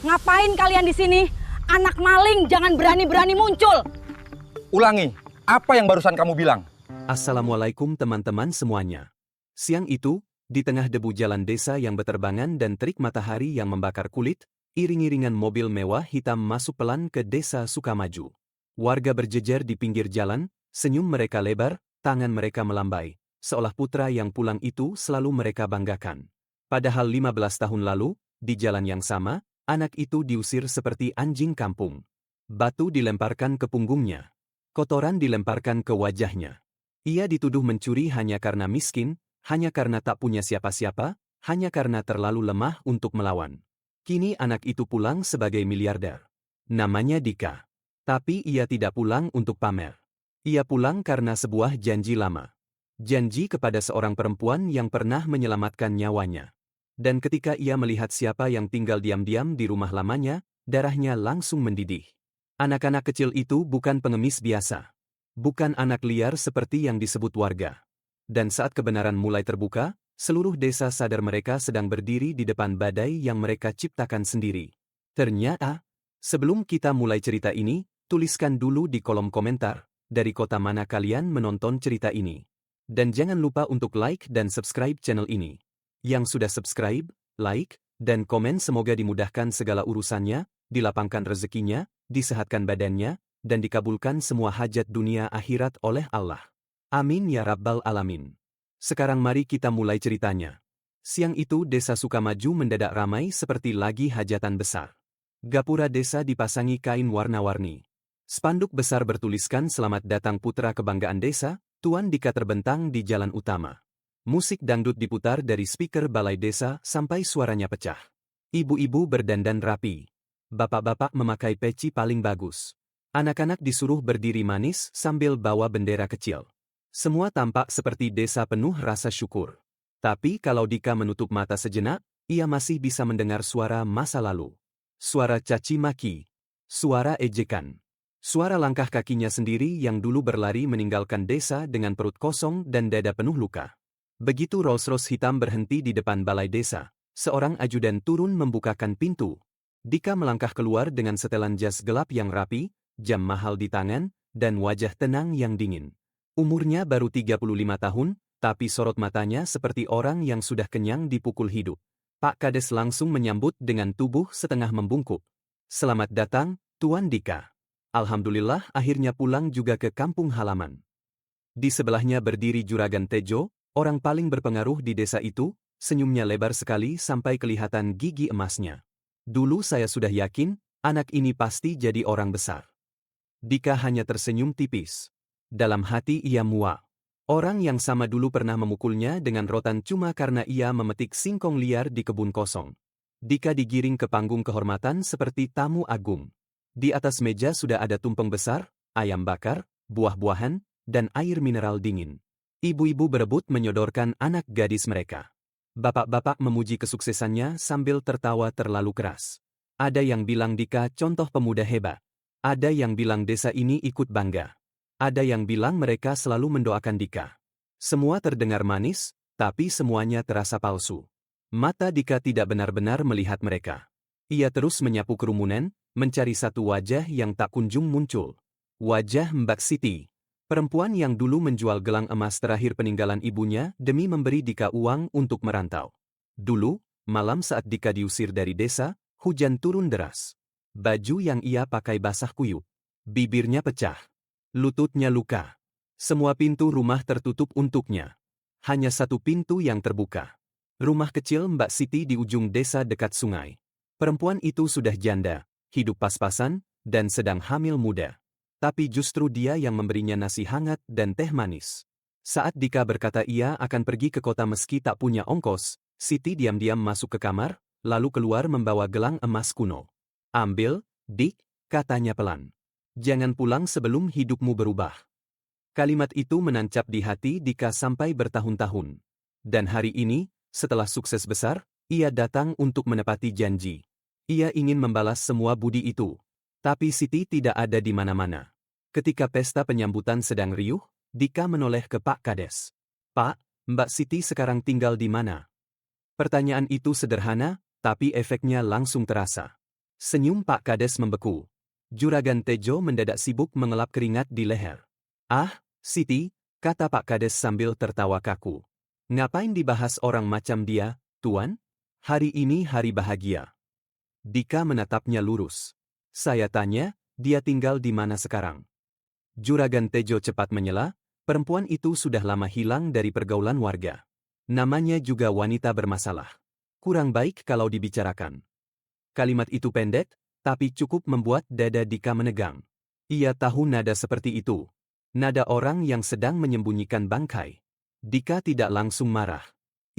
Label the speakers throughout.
Speaker 1: Ngapain kalian di sini? Anak maling jangan berani-berani muncul.
Speaker 2: Ulangi, apa yang barusan kamu bilang?
Speaker 3: Assalamualaikum teman-teman semuanya. Siang itu, di tengah debu jalan desa yang berterbangan dan terik matahari yang membakar kulit, iring-iringan mobil mewah hitam masuk pelan ke desa Sukamaju. Warga berjejer di pinggir jalan, senyum mereka lebar, tangan mereka melambai, seolah putra yang pulang itu selalu mereka banggakan. Padahal 15 tahun lalu, di jalan yang sama, anak itu diusir seperti anjing kampung. Batu dilemparkan ke punggungnya. Kotoran dilemparkan ke wajahnya. Ia dituduh mencuri hanya karena miskin, hanya karena tak punya siapa-siapa, hanya karena terlalu lemah untuk melawan. Kini anak itu pulang sebagai miliarder. Namanya Dika. Tapi ia tidak pulang untuk pamer. Ia pulang karena sebuah janji lama. Janji kepada seorang perempuan yang pernah menyelamatkan nyawanya. Dan ketika ia melihat siapa yang tinggal diam-diam di rumah lamanya, darahnya langsung mendidih. Anak-anak kecil itu bukan pengemis biasa. Bukan anak liar seperti yang disebut warga. Dan saat kebenaran mulai terbuka, seluruh desa sadar mereka sedang berdiri di depan badai yang mereka ciptakan sendiri. Ternyata, sebelum kita mulai cerita ini, tuliskan dulu di kolom komentar, dari kota mana kalian menonton cerita ini. Dan jangan lupa untuk like dan subscribe channel ini. Yang sudah subscribe, like, dan komen semoga dimudahkan segala urusannya, dilapangkan rezekinya, disehatkan badannya, dan dikabulkan semua hajat dunia akhirat oleh Allah. Amin ya Rabbal Alamin. Sekarang mari kita mulai ceritanya. Siang itu desa Sukamaju mendadak ramai seperti lagi hajatan besar. Gapura desa dipasangi kain warna-warni. Spanduk besar bertuliskan selamat datang putra kebanggaan desa, Tuan Dika terbentang di jalan utama. Musik dangdut diputar dari speaker balai desa sampai suaranya pecah. Ibu-ibu berdandan rapi. Bapak-bapak memakai peci paling bagus. Anak-anak disuruh berdiri manis sambil bawa bendera kecil. Semua tampak seperti desa penuh rasa syukur. Tapi kalau Dika menutup mata sejenak, ia masih bisa mendengar suara masa lalu. Suara caci maki. Suara ejekan. Suara langkah kakinya sendiri yang dulu berlari meninggalkan desa dengan perut kosong dan dada penuh luka. Begitu Rolls-Royce hitam berhenti di depan balai desa, seorang ajudan turun membukakan pintu. Dika melangkah keluar dengan setelan jas gelap yang rapi, jam mahal di tangan, dan wajah tenang yang dingin. Umurnya baru 35 tahun, tapi sorot matanya seperti orang yang sudah kenyang dipukul hidup. Pak Kades langsung menyambut dengan tubuh setengah membungkuk. Selamat datang, Tuan Dika. Alhamdulillah akhirnya pulang juga ke kampung halaman. Di sebelahnya berdiri Juragan Tejo, orang paling berpengaruh di desa itu, senyumnya lebar sekali sampai kelihatan gigi emasnya. Dulu saya sudah yakin, anak ini pasti jadi orang besar. Dika hanya tersenyum tipis. Dalam hati ia muak. Orang yang sama dulu pernah memukulnya dengan rotan cuma karena ia memetik singkong liar di kebun kosong. Dika digiring ke panggung kehormatan seperti tamu agung. Di atas meja sudah ada tumpeng besar, ayam bakar, buah-buahan, dan air mineral dingin. Ibu-ibu berebut menyodorkan anak gadis mereka. Bapak-bapak memuji kesuksesannya sambil tertawa terlalu keras. Ada yang bilang Dika contoh pemuda hebat. Ada yang bilang desa ini ikut bangga. Ada yang bilang mereka selalu mendoakan Dika. Semua terdengar manis, tapi semuanya terasa palsu. Mata Dika tidak benar-benar melihat mereka. Ia terus menyapu kerumunan, mencari satu wajah yang tak kunjung muncul. Wajah Mbak Siti. Perempuan yang dulu menjual gelang emas terakhir peninggalan ibunya demi memberi Dika uang untuk merantau. Dulu, malam saat Dika diusir dari desa, hujan turun deras. Baju yang ia pakai basah kuyup. Bibirnya pecah. Lututnya luka. Semua pintu rumah tertutup untuknya. Hanya satu pintu yang terbuka. Rumah kecil Mbak Siti di ujung desa dekat sungai. Perempuan itu sudah janda, hidup pas-pasan, dan sedang hamil muda. Tapi justru dia yang memberinya nasi hangat dan teh manis. Saat Dika berkata ia akan pergi ke kota meski tak punya ongkos, Siti diam-diam masuk ke kamar, lalu keluar membawa gelang emas kuno. Ambil, Dik, katanya pelan. Jangan pulang sebelum hidupmu berubah. Kalimat itu menancap di hati Dika sampai bertahun-tahun. Dan hari ini, setelah sukses besar, ia datang untuk menepati janji. Ia ingin membalas semua budi itu. Tapi Siti tidak ada di mana-mana. Ketika pesta penyambutan sedang riuh, Dika menoleh ke Pak Kades. Pak, Mbak Siti sekarang tinggal di mana? Pertanyaan itu sederhana, tapi efeknya langsung terasa. Senyum Pak Kades membeku. Juragan Tejo mendadak sibuk mengelap keringat di leher. Ah, Siti, kata Pak Kades sambil tertawa kaku. Ngapain dibahas orang macam dia, Tuan? Hari ini hari bahagia. Dika menatapnya lurus. Saya tanya, dia tinggal di mana sekarang? Juragan Tejo cepat menyela, perempuan itu sudah lama hilang dari pergaulan warga. Namanya juga wanita bermasalah. Kurang baik kalau dibicarakan. Kalimat itu pendek, tapi cukup membuat dada Dika menegang. Ia tahu nada seperti itu. Nada orang yang sedang menyembunyikan bangkai. Dika tidak langsung marah.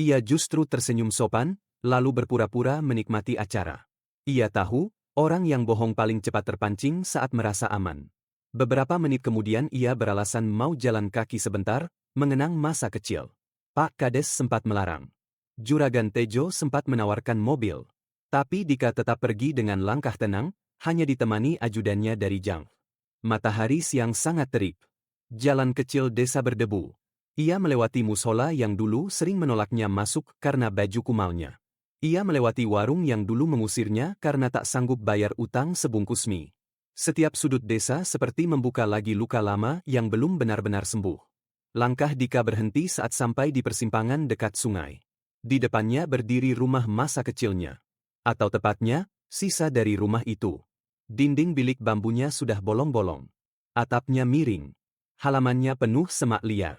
Speaker 3: Ia justru tersenyum sopan, lalu berpura-pura menikmati acara. Ia tahu, orang yang bohong paling cepat terpancing saat merasa aman. Beberapa menit kemudian ia beralasan mau jalan kaki sebentar, mengenang masa kecil. Pak Kades sempat melarang. Juragan Tejo sempat menawarkan mobil. Tapi Dika tetap pergi dengan langkah tenang, hanya ditemani ajudannya dari Jang. Matahari siang sangat terik. Jalan kecil desa berdebu. Ia melewati musola yang dulu sering menolaknya masuk karena baju kumalnya. Ia melewati warung yang dulu mengusirnya karena tak sanggup bayar utang sebungkus mie. Setiap sudut desa seperti membuka lagi luka lama yang belum benar-benar sembuh. Langkah Dika berhenti saat sampai di persimpangan dekat sungai. Di depannya berdiri rumah masa kecilnya. Atau tepatnya, sisa dari rumah itu. Dinding bilik bambunya sudah bolong-bolong. Atapnya miring. Halamannya penuh semak liar.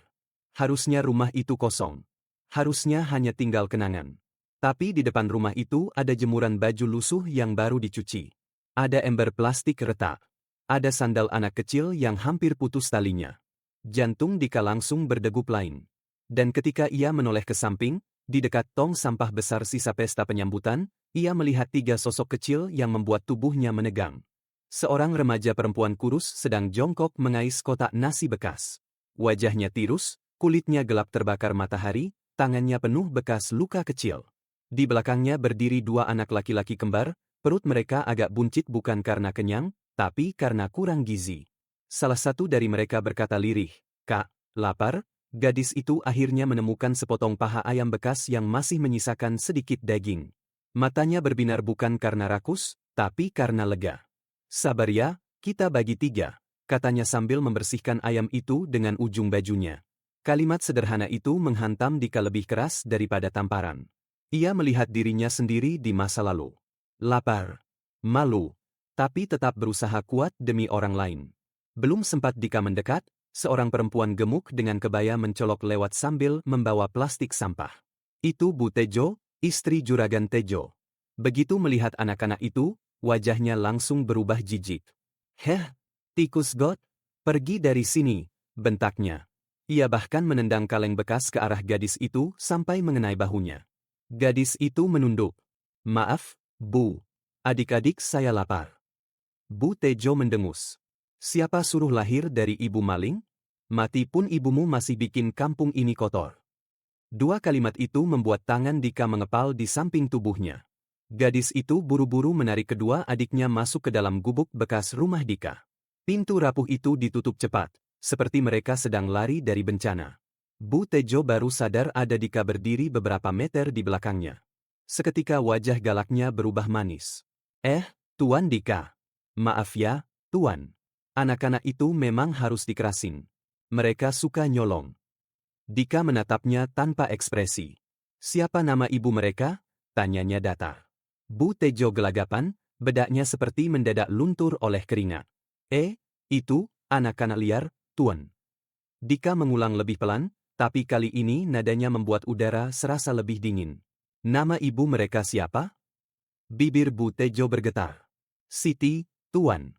Speaker 3: Harusnya rumah itu kosong. Harusnya hanya tinggal kenangan. Tapi di depan rumah itu ada jemuran baju lusuh yang baru dicuci. Ada ember plastik retak. Ada sandal anak kecil yang hampir putus talinya. Jantung Dika langsung berdegup lain. Dan ketika ia menoleh ke samping, di dekat tong sampah besar sisa pesta penyambutan, ia melihat 3 sosok kecil yang membuat tubuhnya menegang. Seorang remaja perempuan kurus sedang jongkok mengais kotak nasi bekas. Wajahnya tirus, kulitnya gelap terbakar matahari, tangannya penuh bekas luka kecil. Di belakangnya berdiri 2 anak laki-laki kembar, perut mereka agak buncit bukan karena kenyang, tapi karena kurang gizi. Salah satu dari mereka berkata lirih, "Kak, lapar?" Gadis itu akhirnya menemukan sepotong paha ayam bekas yang masih menyisakan sedikit daging. Matanya berbinar bukan karena rakus, tapi karena lega. "Sabar ya, kita bagi 3, katanya sambil membersihkan ayam itu dengan ujung bajunya. Kalimat sederhana itu menghantam Dika lebih keras daripada tamparan. Ia melihat dirinya sendiri di masa lalu. Lapar, malu, tapi tetap berusaha kuat demi orang lain. Belum sempat Dika mendekat, seorang perempuan gemuk dengan kebaya mencolok lewat sambil membawa plastik sampah. Itu Bu Tejo, istri Juragan Tejo. Begitu melihat anak-anak itu, wajahnya langsung berubah jijik. "Heh, tikus got, pergi dari sini," bentaknya. Ia bahkan menendang kaleng bekas ke arah gadis itu sampai mengenai bahunya. Gadis itu menunduk. "Maaf, Bu. Adik-adik saya lapar." Bu Tejo mendengus. "Siapa suruh lahir dari ibu maling? Mati pun ibumu masih bikin kampung ini kotor." 2 kalimat itu membuat tangan Dika mengepal di samping tubuhnya. Gadis itu buru-buru menarik kedua adiknya masuk ke dalam gubuk bekas rumah Dika. Pintu rapuh itu ditutup cepat, seperti mereka sedang lari dari bencana. Bu Tejo baru sadar ada Dika berdiri beberapa meter di belakangnya. Seketika wajah galaknya berubah manis. Tuan Dika. Maaf ya, Tuan. Anak-anak itu memang harus dikerasin. Mereka suka nyolong." Dika menatapnya tanpa ekspresi. "Siapa nama ibu mereka?" tanyanya datar. Bu Tejo gelagapan, bedaknya seperti mendadak luntur oleh keringat. Itu, anak-anak liar, Tuan." Dika mengulang lebih pelan, tapi kali ini nadanya membuat udara serasa lebih dingin. "Nama ibu mereka siapa?" Bibir Bu Tejo bergetar. "Siti, Tuan."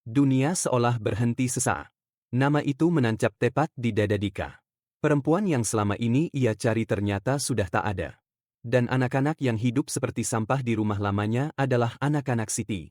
Speaker 3: Dunia seolah berhenti sesaat. Nama itu menancap tepat di dada Dika. Perempuan yang selama ini ia cari ternyata sudah tak ada. Dan anak-anak yang hidup seperti sampah di rumah lamanya adalah anak-anak Siti.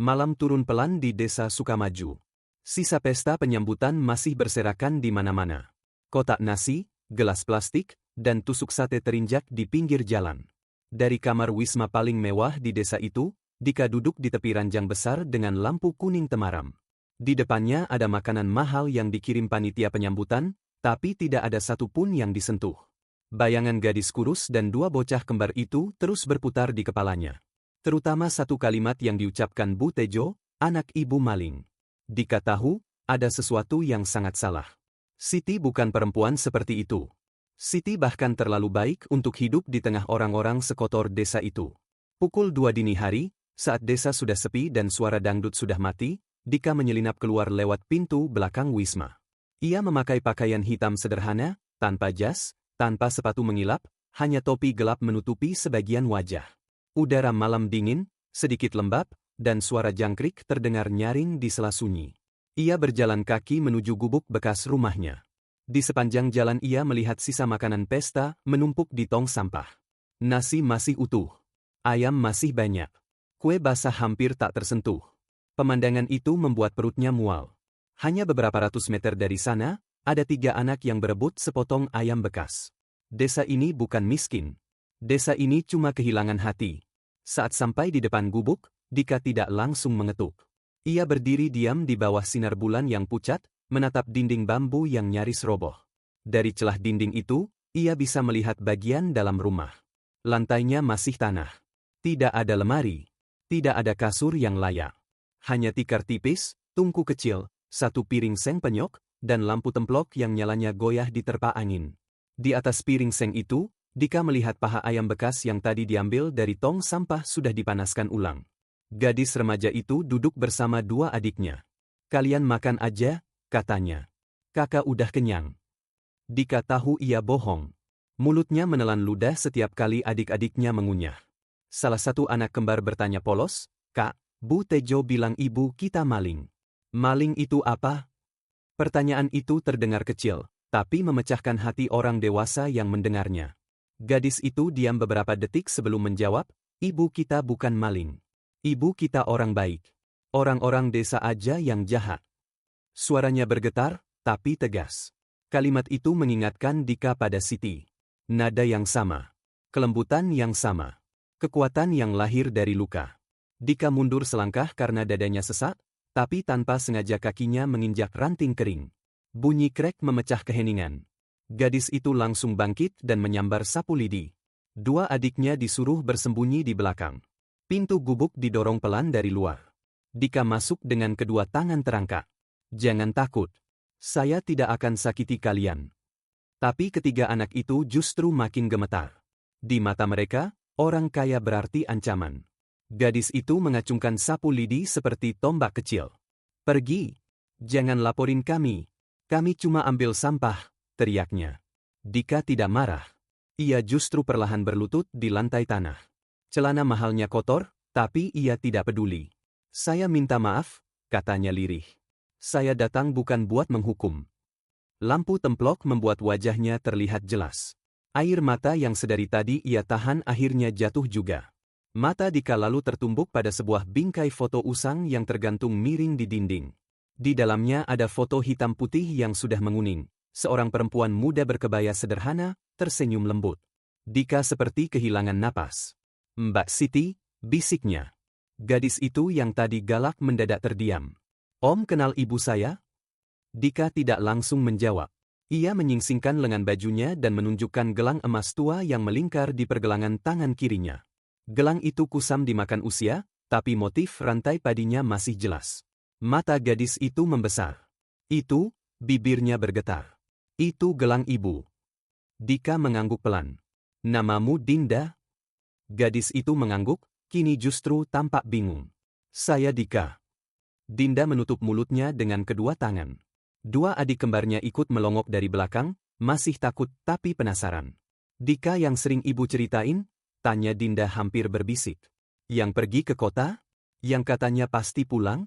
Speaker 3: Malam turun pelan di desa Sukamaju. Sisa pesta penyambutan masih berserakan di mana-mana. Kotak nasi, gelas plastik, dan tusuk sate terinjak di pinggir jalan. Dari kamar wisma paling mewah di desa itu, Dika duduk di tepi ranjang besar dengan lampu kuning temaram. Di depannya ada makanan mahal yang dikirim panitia penyambutan, tapi tidak ada satu pun yang disentuh. Bayangan gadis kurus dan 2 bocah kembar itu terus berputar di kepalanya. Terutama satu kalimat yang diucapkan Bu Tejo, anak ibu maling. Dika tahu, ada sesuatu yang sangat salah. Siti bukan perempuan seperti itu. Siti bahkan terlalu baik untuk hidup di tengah orang-orang sekotor desa itu. Pukul 2 dini hari, saat desa sudah sepi dan suara dangdut sudah mati, Dika menyelinap keluar lewat pintu belakang Wisma. Ia memakai pakaian hitam sederhana, tanpa jas, tanpa sepatu mengilap, hanya topi gelap menutupi sebagian wajah. Udara malam dingin, sedikit lembab, dan suara jangkrik terdengar nyaring di sela sunyi. Ia berjalan kaki menuju gubuk bekas rumahnya. Di sepanjang jalan ia melihat sisa makanan pesta menumpuk di tong sampah. Nasi masih utuh. Ayam masih banyak. Kue basah hampir tak tersentuh. Pemandangan itu membuat perutnya mual. Hanya beberapa ratus meter dari sana, ada 3 anak yang berebut sepotong ayam bekas. Desa ini bukan miskin. Desa ini cuma kehilangan hati. Saat sampai di depan gubuk, Dika tidak langsung mengetuk. Ia berdiri diam di bawah sinar bulan yang pucat, menatap dinding bambu yang nyaris roboh. Dari celah dinding itu, ia bisa melihat bagian dalam rumah. Lantainya masih tanah. Tidak ada lemari. Tidak ada kasur yang layak. Hanya tikar tipis, tungku kecil, satu piring seng penyok, dan lampu templok yang nyalanya goyah diterpa angin. Di atas piring seng itu, Dika melihat paha ayam bekas yang tadi diambil dari tong sampah sudah dipanaskan ulang. Gadis remaja itu duduk bersama 2 adiknya. "Kalian makan aja," katanya. "Kakak udah kenyang." Dika tahu ia bohong. Mulutnya menelan ludah setiap kali adik-adiknya mengunyah. Salah satu anak kembar bertanya polos, "Kak, Bu Tejo bilang ibu kita maling." "Maling itu apa?" Pertanyaan itu terdengar kecil, tapi memecahkan hati orang dewasa yang mendengarnya. Gadis itu diam beberapa detik sebelum menjawab, "Ibu kita bukan maling. Ibu kita orang baik. Orang-orang desa aja yang jahat." Suaranya bergetar, tapi tegas. Kalimat itu mengingatkan Dika pada Siti. Nada yang sama. Kelembutan yang sama. Kekuatan yang lahir dari luka. Dika mundur selangkah karena dadanya sesak, tapi tanpa sengaja kakinya menginjak ranting kering. Bunyi krek memecah keheningan. Gadis itu langsung bangkit dan menyambar sapu lidi. 2 adiknya disuruh bersembunyi di belakang. Pintu gubuk didorong pelan dari luar. Dika masuk dengan kedua tangan terangkat. "Jangan takut. Saya tidak akan sakiti kalian." Tapi ketiga anak itu justru makin gemetar. Di mata mereka, orang kaya berarti ancaman. Gadis itu mengacungkan sapu lidi seperti tombak kecil. "Pergi. Jangan laporin kami. Kami cuma ambil sampah," teriaknya. Dika tidak marah. Ia justru perlahan berlutut di lantai tanah. Celana mahalnya kotor, tapi ia tidak peduli. "Saya minta maaf," katanya lirih. "Saya datang bukan buat menghukum." Lampu templok membuat wajahnya terlihat jelas. Air mata yang sedari tadi ia tahan akhirnya jatuh juga. Mata Dika lalu tertumbuk pada sebuah bingkai foto usang yang tergantung miring di dinding. Di dalamnya ada foto hitam putih yang sudah menguning. Seorang perempuan muda berkebaya sederhana, tersenyum lembut. Dika seperti kehilangan napas. "Mbak Siti," bisiknya. Gadis itu yang tadi galak mendadak terdiam. "Om kenal ibu saya?" Dika tidak langsung menjawab. Ia menyingsingkan lengan bajunya dan menunjukkan gelang emas tua yang melingkar di pergelangan tangan kirinya. Gelang itu kusam dimakan usia, tapi motif rantai padinya masih jelas. Mata gadis itu membesar. "Itu," bibirnya bergetar. "Itu gelang ibu." Dika mengangguk pelan. "Namamu Dinda?" Gadis itu mengangguk, kini justru tampak bingung. "Saya Dika." Dinda menutup mulutnya dengan kedua tangan. 2 adik kembarnya ikut melongok dari belakang, masih takut tapi penasaran. "Dika yang sering ibu ceritain?" tanya Dinda hampir berbisik. "Yang pergi ke kota? Yang katanya pasti pulang?"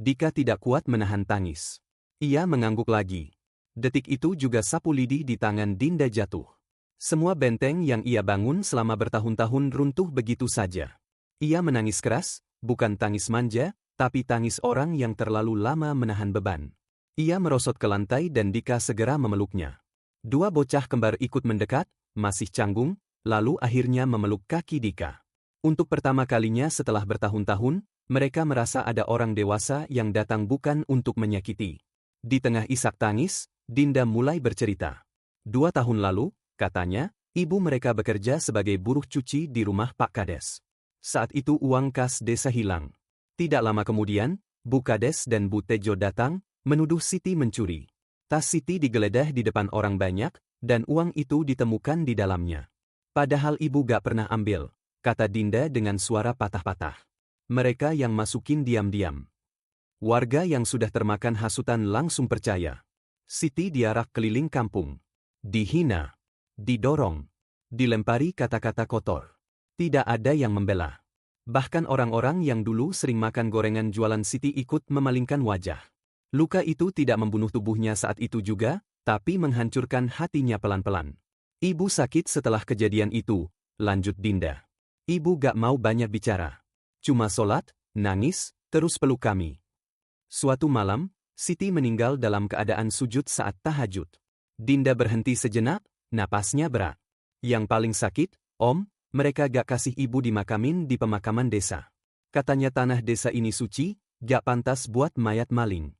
Speaker 3: Dika tidak kuat menahan tangis. Ia mengangguk lagi. Detik itu juga sapu lidi di tangan Dinda jatuh. Semua benteng yang ia bangun selama bertahun-tahun runtuh begitu saja. Ia menangis keras, bukan tangis manja, tapi tangis orang yang terlalu lama menahan beban. Ia merosot ke lantai dan Dika segera memeluknya. 2 bocah kembar ikut mendekat, masih canggung, lalu akhirnya memeluk kaki Dika. Untuk pertama kalinya setelah bertahun-tahun, mereka merasa ada orang dewasa yang datang bukan untuk menyakiti. Di tengah isak tangis, Dinda mulai bercerita. 2 tahun lalu, katanya, ibu mereka bekerja sebagai buruh cuci di rumah Pak Kades. Saat itu uang kas desa hilang. Tidak lama kemudian, Bu Kades dan Bu Tejo datang, menuduh Siti mencuri. Tas Siti digeledah di depan orang banyak, dan uang itu ditemukan di dalamnya. Padahal ibu gak pernah ambil, kata Dinda dengan suara patah-patah. Mereka yang masukin diam-diam. Warga yang sudah termakan hasutan langsung percaya. Siti diarak keliling kampung. Dihina, didorong, dilempari kata-kata kotor. Tidak ada yang membela. Bahkan orang-orang yang dulu sering makan gorengan jualan Siti ikut memalingkan wajah. Luka itu tidak membunuh tubuhnya saat itu juga, tapi menghancurkan hatinya pelan-pelan. Ibu sakit setelah kejadian itu, lanjut Dinda. Ibu gak mau banyak bicara. Cuma sholat, nangis, terus peluk kami. Suatu malam, Siti meninggal dalam keadaan sujud saat tahajud. Dinda berhenti sejenak, napasnya berat. Yang paling sakit, Om, mereka gak kasih ibu dimakamin di pemakaman desa. Katanya tanah desa ini suci, gak pantas buat mayat maling.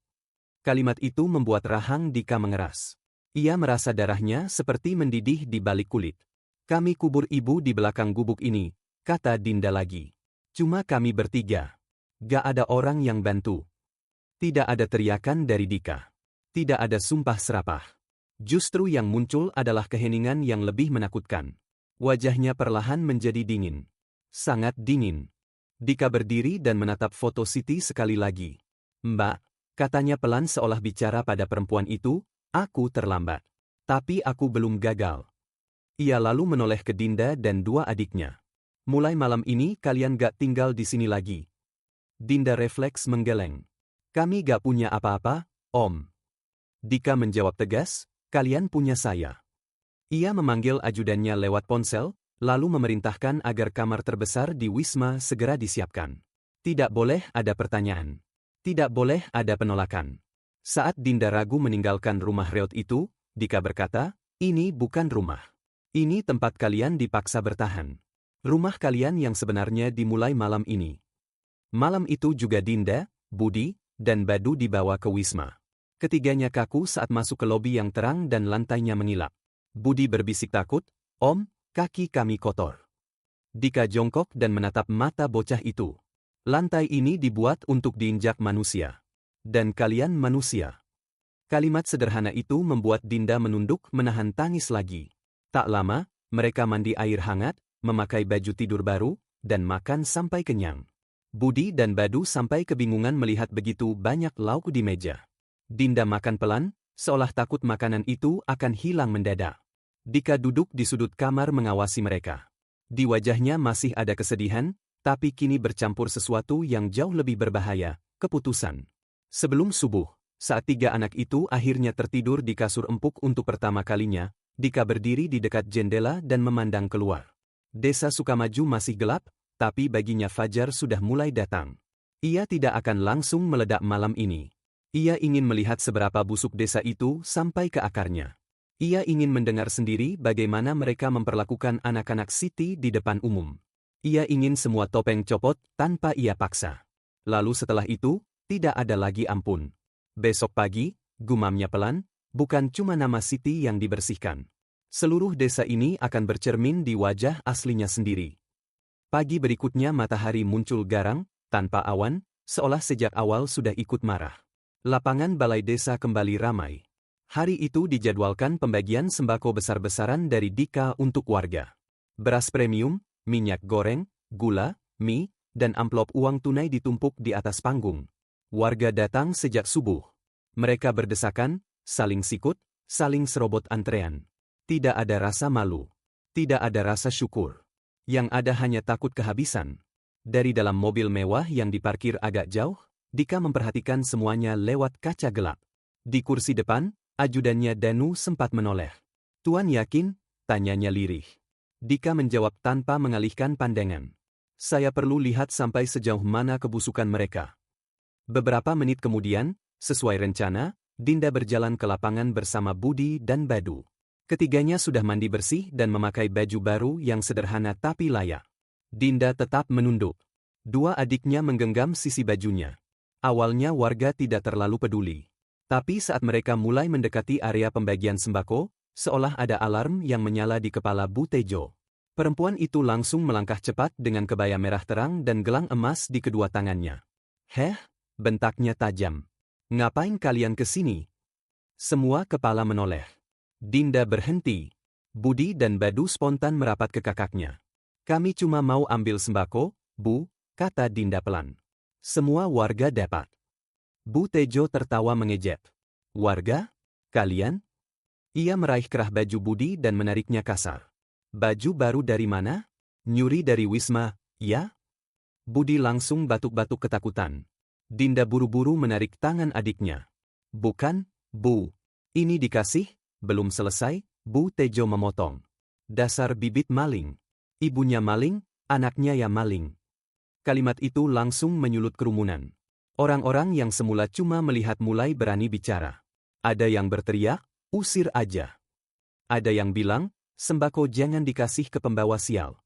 Speaker 3: Kalimat itu membuat rahang Dika mengeras. Ia merasa darahnya seperti mendidih di balik kulit. Kami kubur ibu di belakang gubuk ini, kata Dinda lagi. Cuma kami bertiga. Gak ada orang yang bantu. Tidak ada teriakan dari Dika. Tidak ada sumpah serapah. Justru yang muncul adalah keheningan yang lebih menakutkan. Wajahnya perlahan menjadi dingin. Sangat dingin. Dika berdiri dan menatap foto Siti sekali lagi. Mbak, katanya pelan seolah bicara pada perempuan itu, aku terlambat. Tapi aku belum gagal. Ia lalu menoleh ke Dinda dan dua adiknya. Mulai malam ini kalian gak tinggal di sini lagi. Dinda refleks menggeleng. Kami gak punya apa-apa, Om. Dika menjawab tegas, kalian punya saya. Ia memanggil ajudannya lewat ponsel, lalu memerintahkan agar kamar terbesar di Wisma segera disiapkan. Tidak boleh ada pertanyaan. Tidak boleh ada penolakan. Saat Dinda ragu meninggalkan rumah reot itu, Dika berkata, ini bukan rumah. Ini tempat kalian dipaksa bertahan. Rumah kalian yang sebenarnya dimulai malam ini. Malam itu juga Dinda, Budi, dan Badu dibawa ke Wisma. Ketiganya kaku saat masuk ke lobi yang terang dan lantainya mengilap. Budi berbisik takut, Om, kaki kami kotor. Dika jongkok dan menatap mata bocah itu. Lantai ini dibuat untuk diinjak manusia. Dan kalian manusia. Kalimat sederhana itu membuat Dinda menunduk menahan tangis lagi. Tak lama, mereka mandi air hangat, memakai baju tidur baru, dan makan sampai kenyang. Budi dan Badu sampai kebingungan melihat begitu banyak lauk di meja. Dinda makan pelan, seolah takut makanan itu akan hilang mendadak. Dika duduk di sudut kamar mengawasi mereka. Di wajahnya masih ada kesedihan, tapi kini bercampur sesuatu yang jauh lebih berbahaya, keputusan. Sebelum subuh, saat tiga anak itu akhirnya tertidur di kasur empuk untuk pertama kalinya, Dika berdiri di dekat jendela dan memandang keluar. Desa Sukamaju masih gelap, tapi baginya fajar sudah mulai datang. Ia tidak akan langsung meledak malam ini. Ia ingin melihat seberapa busuk desa itu sampai ke akarnya. Ia ingin mendengar sendiri bagaimana mereka memperlakukan anak-anak Siti di depan umum. Ia ingin semua topeng copot tanpa ia paksa. Lalu setelah itu, tidak ada lagi ampun. Besok pagi, gumamnya pelan, bukan cuma nama Siti yang dibersihkan. Seluruh desa ini akan bercermin di wajah aslinya sendiri. Pagi berikutnya matahari muncul garang, tanpa awan, seolah sejak awal sudah ikut marah. Lapangan balai desa kembali ramai. Hari itu dijadwalkan pembagian sembako besar-besaran dari Dika untuk warga. Beras premium, minyak goreng, gula, mie, dan amplop uang tunai ditumpuk di atas panggung. Warga datang sejak subuh. Mereka berdesakan, saling sikut, saling serobot antrean. Tidak ada rasa malu. Tidak ada rasa syukur. Yang ada hanya takut kehabisan. Dari dalam mobil mewah yang diparkir agak jauh, Dika memperhatikan semuanya lewat kaca gelap. Di kursi depan, ajudannya Danu sempat menoleh. Tuan yakin? Tanyanya lirih. Dika menjawab tanpa mengalihkan pandangan. Saya perlu lihat sampai sejauh mana kebusukan mereka. Beberapa menit kemudian, sesuai rencana, Dinda berjalan ke lapangan bersama Budi dan Badu. Ketiganya sudah mandi bersih dan memakai baju baru yang sederhana tapi layak. Dinda tetap menunduk. Dua adiknya menggenggam sisi bajunya. Awalnya warga tidak terlalu peduli. Tapi saat mereka mulai mendekati area pembagian sembako, seolah ada alarm yang menyala di kepala Bu Tejo. Perempuan itu langsung melangkah cepat dengan kebaya merah terang dan gelang emas di kedua tangannya. "Heh," bentaknya tajam. "Ngapain kalian ke sini?" Semua kepala menoleh. Dinda berhenti. Budi dan Badu spontan merapat ke kakaknya. "Kami cuma mau ambil sembako, Bu," kata Dinda pelan. Semua warga dapat. Bu Tejo tertawa mengejek. "Warga? Kalian?" Ia meraih kerah baju Budi dan menariknya kasar. "Baju baru dari mana?" "Nyuri dari Wisma, ya?" Budi langsung batuk-batuk ketakutan. Dinda buru-buru menarik tangan adiknya. "Bukan, Bu. Ini dikasih." Belum selesai, Bu Tejo memotong. "Dasar bibit maling. Ibunya maling, anaknya ya maling." Kalimat itu langsung menyulut kerumunan. Orang-orang yang semula cuma melihat mulai berani bicara. Ada yang berteriak, "Usir aja." Ada yang bilang, "Sembako jangan dikasih ke pembawa sial."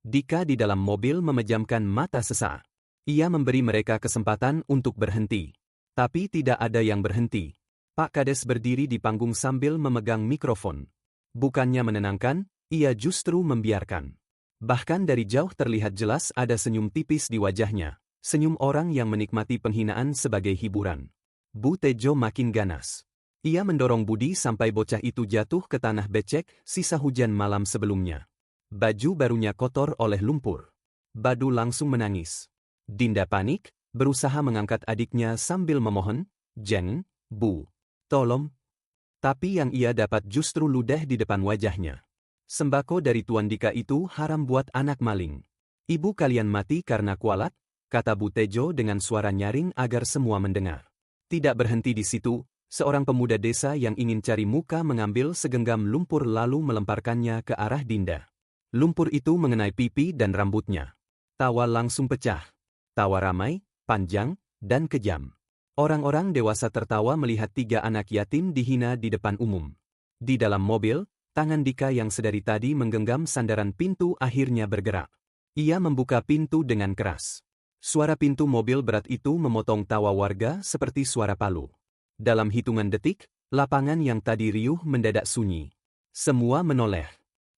Speaker 3: Dika di dalam mobil memejamkan mata sesaat. Ia memberi mereka kesempatan untuk berhenti. Tapi tidak ada yang berhenti. Pak Kades berdiri di panggung sambil memegang mikrofon. Bukannya menenangkan, ia justru membiarkan. Bahkan dari jauh terlihat jelas ada senyum tipis di wajahnya. Senyum orang yang menikmati penghinaan sebagai hiburan. Bu Tejo makin ganas. Ia mendorong Budi sampai bocah itu jatuh ke tanah becek sisa hujan malam sebelumnya. Baju barunya kotor oleh lumpur. Badu langsung menangis. Dinda panik, berusaha mengangkat adiknya sambil memohon, "Jangan, Bu. Tolong." Tapi yang ia dapat justru ludah di depan wajahnya. "Sembako dari Tuan Dika itu haram buat anak maling. Ibu kalian mati karena kualat," kata Bu Tejo dengan suara nyaring agar semua mendengar. Tidak berhenti di situ, seorang pemuda desa yang ingin cari muka mengambil segenggam lumpur lalu melemparkannya ke arah Dinda. Lumpur itu mengenai pipi dan rambutnya. Tawa langsung pecah. Tawa ramai, panjang, dan kejam. Orang-orang dewasa tertawa melihat 3 anak yatim dihina di depan umum. Di dalam mobil, tangan Dika yang sedari tadi menggenggam sandaran pintu akhirnya bergerak. Ia membuka pintu dengan keras. Suara pintu mobil berat itu memotong tawa warga seperti suara palu. Dalam hitungan detik, lapangan yang tadi riuh mendadak sunyi. Semua menoleh.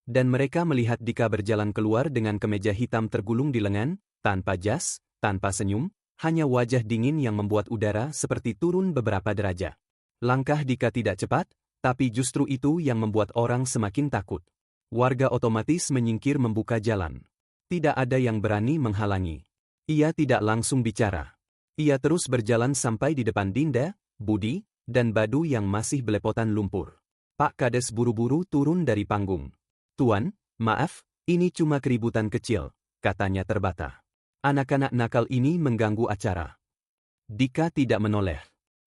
Speaker 3: Dan mereka melihat Dika berjalan keluar dengan kemeja hitam tergulung di lengan, tanpa jas, tanpa senyum, hanya wajah dingin yang membuat udara seperti turun beberapa derajat. Langkah Dika tidak cepat, tapi justru itu yang membuat orang semakin takut. Warga otomatis menyingkir membuka jalan. Tidak ada yang berani menghalangi. Ia tidak langsung bicara. Ia terus berjalan sampai di depan Dinda, Budi, dan Badu yang masih belepotan lumpur. Pak Kades buru-buru turun dari panggung. "Tuan, maaf, ini cuma keributan kecil," katanya terbata. "Anak-anak nakal ini mengganggu acara." Dika tidak menoleh.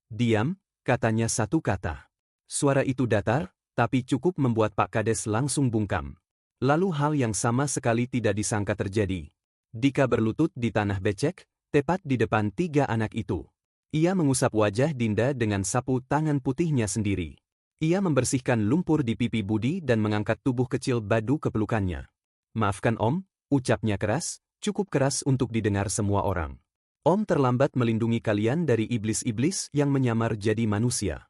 Speaker 3: "Diam," katanya satu kata. Suara itu datar, tapi cukup membuat Pak Kades langsung bungkam. Lalu hal yang sama sekali tidak disangka terjadi. Dika berlutut di tanah becek, tepat di depan 3 anak itu. Ia mengusap wajah Dinda dengan sapu tangan putihnya sendiri. Ia membersihkan lumpur di pipi Budi dan mengangkat tubuh kecil Badu ke pelukannya. "Maafkan Om," ucapnya keras, cukup keras untuk didengar semua orang. "Om terlambat melindungi kalian dari iblis-iblis yang menyamar jadi manusia."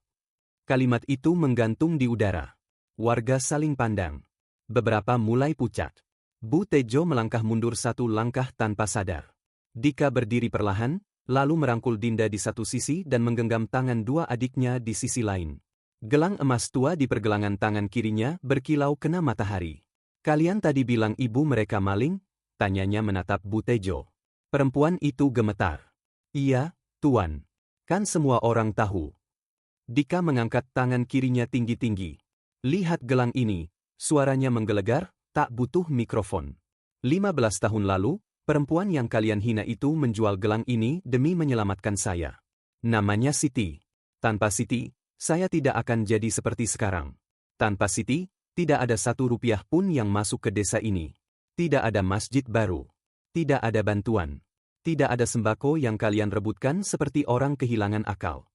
Speaker 3: Kalimat itu menggantung di udara. Warga saling pandang. Beberapa mulai pucat. Bu Tejo melangkah mundur 1 langkah tanpa sadar. Dika berdiri perlahan, lalu merangkul Dinda di satu sisi dan menggenggam tangan 2 adiknya di sisi lain. Gelang emas tua di pergelangan tangan kirinya berkilau kena matahari. "Kalian tadi bilang ibu mereka maling?" tanyanya menatap Bu Tejo. Perempuan itu gemetar. "Iya, Tuan. Kan semua orang tahu." Dika mengangkat tangan kirinya tinggi-tinggi. "Lihat gelang ini," suaranya menggelegar, tak butuh mikrofon. 15 tahun lalu, perempuan yang kalian hina itu menjual gelang ini demi menyelamatkan saya. Namanya Siti. Tanpa Siti, saya tidak akan jadi seperti sekarang. Tanpa Siti, tidak ada 1 rupiah pun yang masuk ke desa ini. Tidak ada masjid baru. Tidak ada bantuan. Tidak ada sembako yang kalian rebutkan seperti orang kehilangan akal.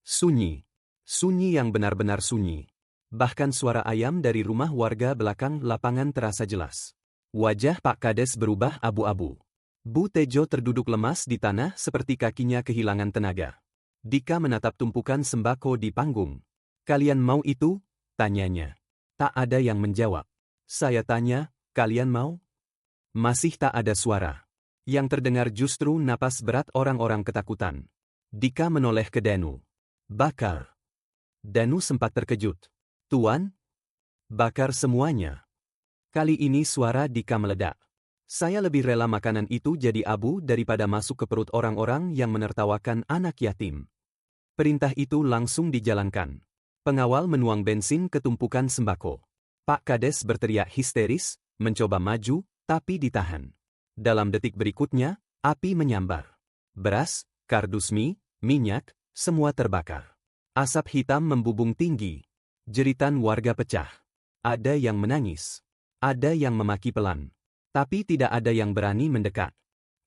Speaker 3: Sunyi. Sunyi yang benar-benar sunyi. Bahkan suara ayam dari rumah warga belakang lapangan terasa jelas. Wajah Pak Kades berubah abu-abu. Bu Tejo terduduk lemas di tanah seperti kakinya kehilangan tenaga. Dika menatap tumpukan sembako di panggung. "Kalian mau itu?" tanyanya. Tak ada yang menjawab. "Saya tanya, Kalian mau? Masih tak ada suara. Yang terdengar justru napas berat orang-orang ketakutan. Dika menoleh ke Danu. Bakar. Danu sempat terkejut. Tuan? Bakar semuanya. Kali ini suara Dika meledak. Saya lebih rela makanan itu jadi abu daripada masuk ke perut orang-orang yang menertawakan anak yatim. Perintah itu langsung dijalankan. Pengawal menuang bensin ke tumpukan sembako. Pak Kades berteriak histeris, mencoba maju, tapi ditahan. Dalam detik berikutnya, api menyambar. Beras, kardus mie, minyak, semua terbakar. Asap hitam membubung tinggi. Jeritan warga pecah. Ada yang menangis. Ada yang memaki pelan. Tapi tidak ada yang berani mendekat.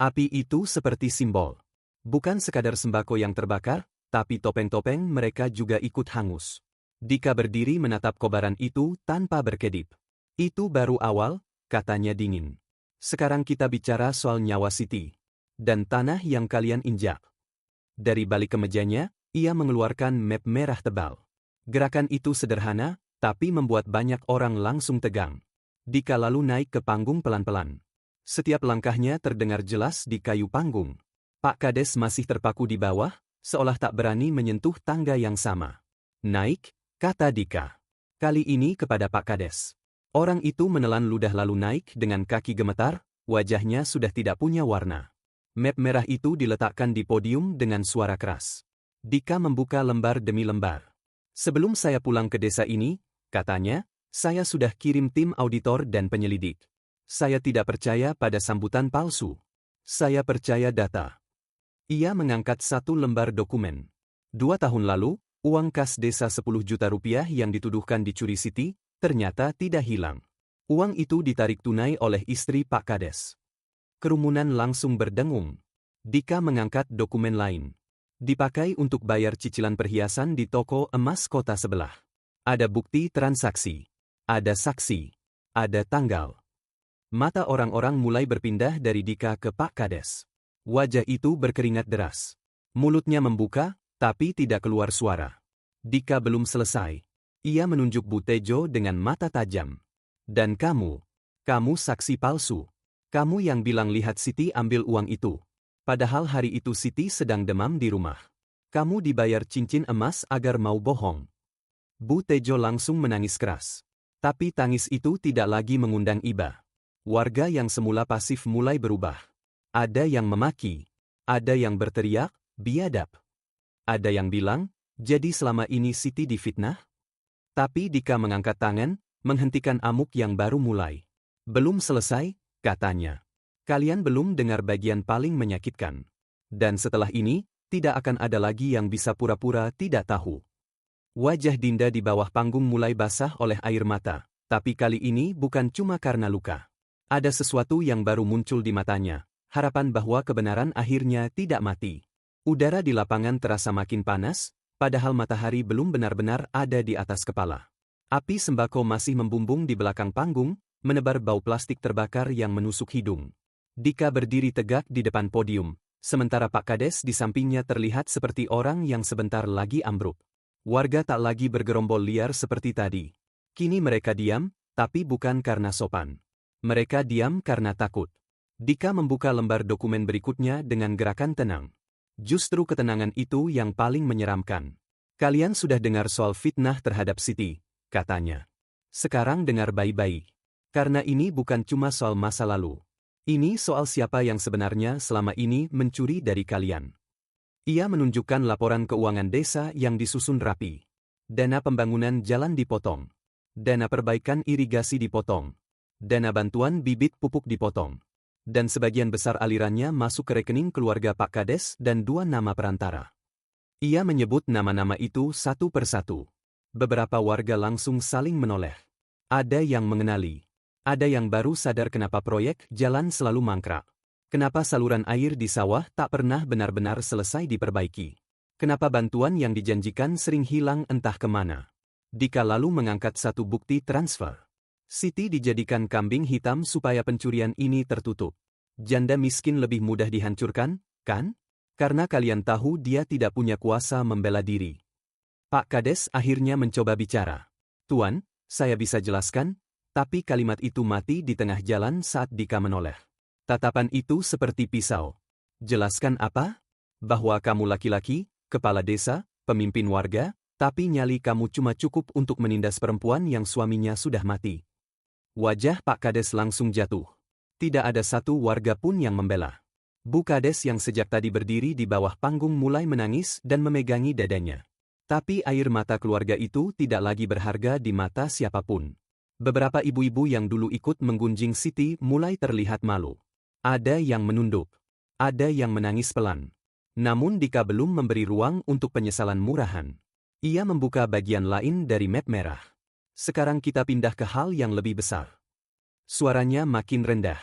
Speaker 3: Api itu seperti simbol. Bukan sekadar sembako yang terbakar, tapi topeng-topeng mereka juga ikut hangus. Dika berdiri menatap kobaran itu tanpa berkedip. Itu baru awal, katanya dingin. Sekarang kita bicara soal nyawa Siti. Dan tanah yang kalian injak. Dari balik kemejanya, ia mengeluarkan map merah tebal. Gerakan itu sederhana, tapi membuat banyak orang langsung tegang. Dika lalu naik ke panggung pelan-pelan. Setiap langkahnya terdengar jelas di kayu panggung. Pak Kades masih terpaku di bawah, seolah tak berani menyentuh tangga yang sama. Naik, kata Dika. Kali ini kepada Pak Kades. Orang itu menelan ludah lalu naik dengan kaki gemetar, wajahnya sudah tidak punya warna. Map merah itu diletakkan di podium dengan suara keras. Dika membuka lembar demi lembar. Sebelum saya pulang ke desa ini, katanya, saya sudah kirim tim auditor dan penyelidik. Saya tidak percaya pada sambutan palsu. Saya percaya data. Ia mengangkat satu lembar dokumen. 2 tahun lalu, uang kas desa 10 juta rupiah yang dituduhkan dicuri Siti, ternyata tidak hilang. Uang itu ditarik tunai oleh istri Pak Kades. Kerumunan langsung berdengung. Dika mengangkat dokumen lain. Dipakai untuk bayar cicilan perhiasan di toko emas kota sebelah. Ada bukti transaksi. Ada saksi. Ada tanggal. Mata orang-orang mulai berpindah dari Dika ke Pak Kades. Wajah itu berkeringat deras. Mulutnya membuka, tapi tidak keluar suara. Dika belum selesai. Ia menunjuk Bu Tejo dengan mata tajam. Dan kamu saksi palsu. Kamu yang bilang lihat Siti ambil uang itu. Padahal hari itu Siti sedang demam di rumah. Kamu dibayar cincin emas agar mau bohong. Bu Tejo langsung menangis keras. Tapi tangis itu tidak lagi mengundang iba. Warga yang semula pasif mulai berubah. Ada yang memaki. Ada yang berteriak, biadab. Ada yang bilang, jadi selama ini Siti difitnah? Tapi Dika mengangkat tangan, menghentikan amuk yang baru mulai. Belum selesai, katanya. Kalian belum dengar bagian paling menyakitkan. Dan setelah ini, tidak akan ada lagi yang bisa pura-pura tidak tahu. Wajah Dinda di bawah panggung mulai basah oleh air mata. Tapi kali ini bukan cuma karena luka. Ada sesuatu yang baru muncul di matanya. Harapan bahwa kebenaran akhirnya tidak mati. Udara di lapangan terasa makin panas, padahal matahari belum benar-benar ada di atas kepala. Api sembako masih membumbung di belakang panggung, menebar bau plastik terbakar yang menusuk hidung. Dika berdiri tegak di depan podium, sementara Pak Kades di sampingnya terlihat seperti orang yang sebentar lagi ambruk. Warga tak lagi bergerombol liar seperti tadi. Kini mereka diam, tapi bukan karena sopan. Mereka diam karena takut. Dika membuka lembar dokumen berikutnya dengan gerakan tenang. Justru ketenangan itu yang paling menyeramkan. Kalian sudah dengar soal fitnah terhadap Siti, katanya. Sekarang dengar baik-baik. Karena ini bukan cuma soal masa lalu. Ini soal siapa yang sebenarnya selama ini mencuri dari kalian. Ia menunjukkan laporan keuangan desa yang disusun rapi. Dana pembangunan jalan dipotong. Dana perbaikan irigasi dipotong. Dana bantuan bibit pupuk dipotong. Dan sebagian besar alirannya masuk ke rekening keluarga Pak Kades dan 2 nama perantara. Ia menyebut nama-nama itu satu persatu. Beberapa warga langsung saling menoleh. Ada yang mengenali. Ada yang baru sadar kenapa proyek jalan selalu mangkrak. Kenapa saluran air di sawah tak pernah benar-benar selesai diperbaiki. Kenapa bantuan yang dijanjikan sering hilang entah kemana. Dika lalu mengangkat satu bukti transfer. Siti dijadikan kambing hitam supaya pencurian ini tertutup. Janda miskin lebih mudah dihancurkan, kan? Karena kalian tahu dia tidak punya kuasa membela diri. Pak Kades akhirnya mencoba bicara. Tuan, saya bisa jelaskan, Tapi kalimat itu mati di tengah jalan saat Dika menoleh. Tatapan itu seperti pisau. Jelaskan apa? Bahwa kamu laki-laki, kepala desa, pemimpin warga, tapi nyali kamu cuma cukup untuk menindas perempuan yang suaminya sudah mati. Wajah Pak Kades langsung jatuh. Tidak ada satu warga pun yang membela. Bu Kades yang sejak tadi berdiri di bawah panggung mulai menangis dan memegangi dadanya. Tapi air mata keluarga itu tidak lagi berharga di mata siapapun. Beberapa ibu-ibu yang dulu ikut menggunjing Siti mulai terlihat malu. Ada yang menunduk. Ada yang menangis pelan. Namun Dika belum memberi ruang untuk penyesalan murahan. Ia membuka bagian lain dari map merah. Sekarang kita pindah ke hal yang lebih besar. Suaranya makin rendah.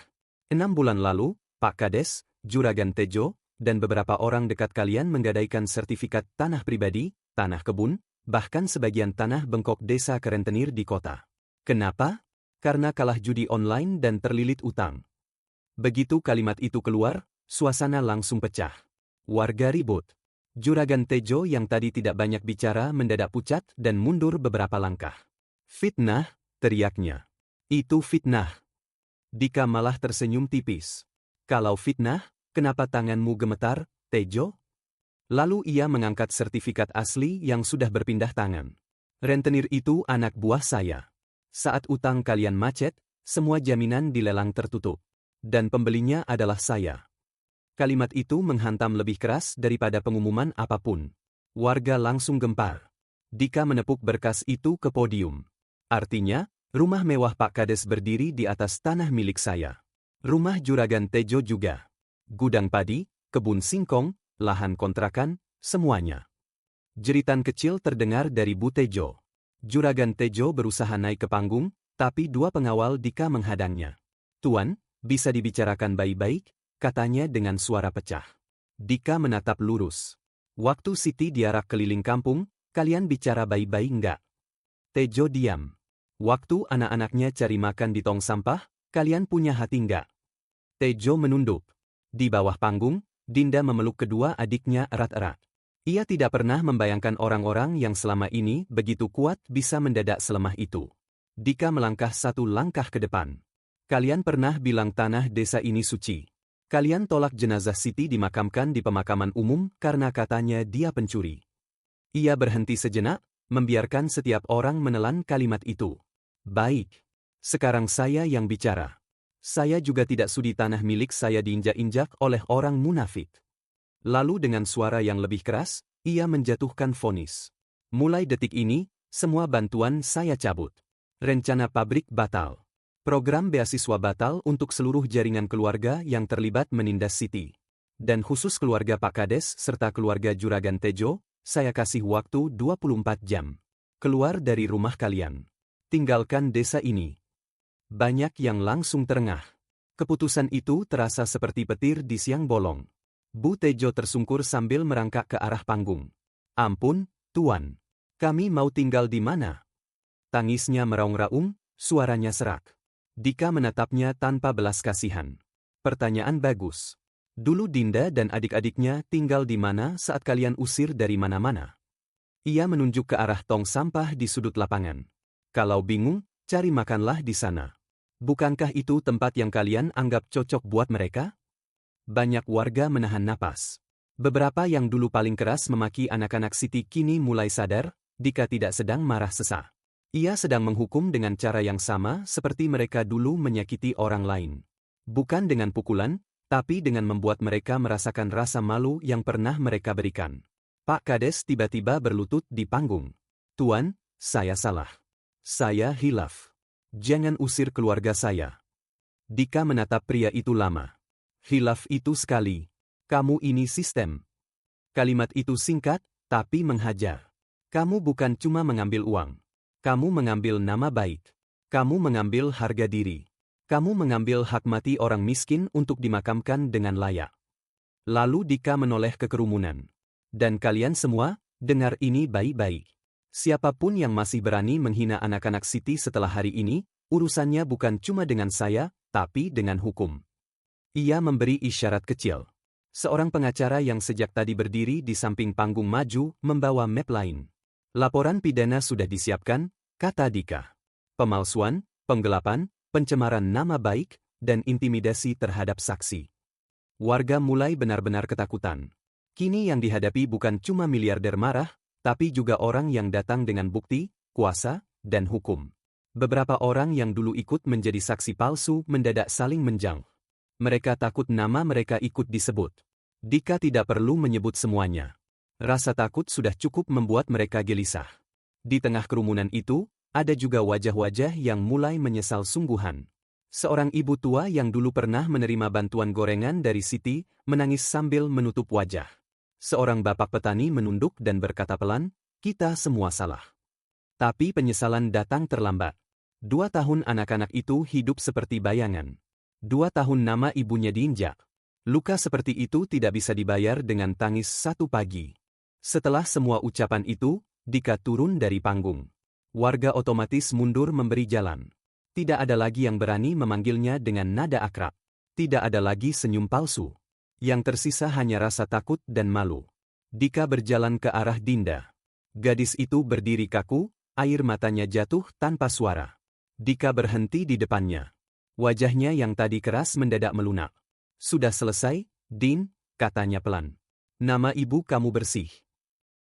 Speaker 3: 6 bulan lalu, Pak Kades, Juragan Tejo, dan beberapa orang dekat kalian menggadaikan sertifikat tanah pribadi, tanah kebun, bahkan sebagian tanah bengkok desa kerentenir di kota. Kenapa? Karena kalah judi online dan terlilit utang. Begitu kalimat itu keluar, suasana langsung pecah. Warga ribut. Juragan Tejo yang tadi tidak banyak bicara mendadak pucat dan mundur beberapa langkah. Fitnah, teriaknya. Itu fitnah. Dika malah tersenyum tipis. Kalau fitnah, kenapa tanganmu gemetar, Tejo? Lalu ia mengangkat sertifikat asli yang sudah berpindah tangan. Rentenir itu anak buah saya. Saat utang kalian macet, semua jaminan dilelang tertutup. Dan pembelinya adalah saya. Kalimat itu menghantam lebih keras daripada pengumuman apapun. Warga langsung gempar. Dika menepuk berkas itu ke podium. Artinya, rumah mewah Pak Kades berdiri di atas tanah milik saya. Rumah Juragan Tejo juga. Gudang padi, kebun singkong, lahan kontrakan, semuanya. Jeritan kecil terdengar dari Bu Tejo. Juragan Tejo berusaha naik ke panggung, tapi 2 pengawal Dika menghadangnya. Tuan, bisa dibicarakan baik-baik, katanya dengan suara pecah. Dika menatap lurus. Waktu Siti diarak keliling kampung, kalian bicara baik-baik enggak? Tejo diam. Waktu anak-anaknya cari makan di tong sampah, kalian punya hati enggak? Tejo menunduk. Di bawah panggung, Dinda memeluk kedua adiknya erat-erat. Ia tidak pernah membayangkan orang-orang yang selama ini begitu kuat bisa mendadak selemah itu. Dika melangkah 1 langkah ke depan. Kalian pernah bilang tanah desa ini suci. Kalian tolak jenazah Siti dimakamkan di pemakaman umum karena katanya dia pencuri. Ia berhenti sejenak, membiarkan setiap orang menelan kalimat itu. Baik. Sekarang saya yang bicara. Saya juga tidak sudi tanah milik saya diinjak-injak oleh orang munafik. Lalu dengan suara yang lebih keras, ia menjatuhkan vonis. Mulai detik ini, semua bantuan saya cabut. Rencana pabrik batal. Program beasiswa batal untuk seluruh jaringan keluarga yang terlibat menindas Siti. Dan khusus keluarga Pak Kades serta keluarga Juragan Tejo, saya kasih waktu 24 jam. Keluar dari rumah kalian. Tinggalkan desa ini. Banyak yang langsung terengah. Keputusan itu terasa seperti petir di siang bolong. Bu Tejo tersungkur sambil merangkak ke arah panggung. Ampun, Tuan. Kami mau tinggal di mana? Tangisnya meraung-raung, suaranya serak. Dika menatapnya tanpa belas kasihan. Pertanyaan bagus. Dulu Dinda dan adik-adiknya tinggal di mana saat kalian usir dari mana-mana? Ia menunjuk ke arah tong sampah di sudut lapangan. Kalau bingung, cari makanlah di sana. Bukankah itu tempat yang kalian anggap cocok buat mereka? Banyak warga menahan napas. Beberapa yang dulu paling keras memaki anak-anak Siti kini mulai sadar, Dika tidak sedang marah sesa. Ia sedang menghukum dengan cara yang sama seperti mereka dulu menyakiti orang lain. Bukan dengan pukulan, tapi dengan membuat mereka merasakan rasa malu yang pernah mereka berikan. Pak Kades tiba-tiba berlutut di panggung. Tuan, saya salah. Saya hilaf. Jangan usir keluarga saya. Dika menatap pria itu lama. Hilaf itu sekali. Kamu ini sistem. Kalimat itu singkat, tapi menghajar. Kamu bukan cuma mengambil uang. Kamu mengambil nama baik. Kamu mengambil harga diri. Kamu mengambil hak mati orang miskin untuk dimakamkan dengan layak. Lalu Dika menoleh ke kerumunan. Dan kalian semua, dengar ini baik-baik. Siapapun yang masih berani menghina anak-anak Siti setelah hari ini, urusannya bukan cuma dengan saya, tapi dengan hukum. Ia memberi isyarat kecil. Seorang pengacara yang sejak tadi berdiri di samping panggung maju membawa map lain. Laporan pidana sudah disiapkan, kata Dika. Pemalsuan, penggelapan, pencemaran nama baik, dan intimidasi terhadap saksi. Warga mulai benar-benar ketakutan. Kini yang dihadapi bukan cuma miliarder marah, tapi juga orang yang datang dengan bukti, kuasa, dan hukum. Beberapa orang yang dulu ikut menjadi saksi palsu mendadak saling menjang. Mereka takut nama mereka ikut disebut. Dika tidak perlu menyebut semuanya. Rasa takut sudah cukup membuat mereka gelisah. Di tengah kerumunan itu, ada juga wajah-wajah yang mulai menyesal sungguhan. Seorang ibu tua yang dulu pernah menerima bantuan gorengan dari Siti, menangis sambil menutup wajah. Seorang bapak petani menunduk dan berkata pelan, "Kita semua salah." Tapi penyesalan datang terlambat. 2 tahun anak-anak itu hidup seperti bayangan. 2 tahun nama ibunya diinjak. Luka seperti itu tidak bisa dibayar dengan tangis satu pagi. Setelah semua ucapan itu, Dika turun dari panggung. Warga otomatis mundur memberi jalan. Tidak ada lagi yang berani memanggilnya dengan nada akrab. Tidak ada lagi senyum palsu. Yang tersisa hanya rasa takut dan malu. Dika berjalan ke arah Dinda. Gadis itu berdiri kaku, air matanya jatuh tanpa suara. Dika berhenti di depannya. Wajahnya yang tadi keras mendadak melunak. "Sudah selesai, Din," katanya pelan. "Nama ibu kamu bersih."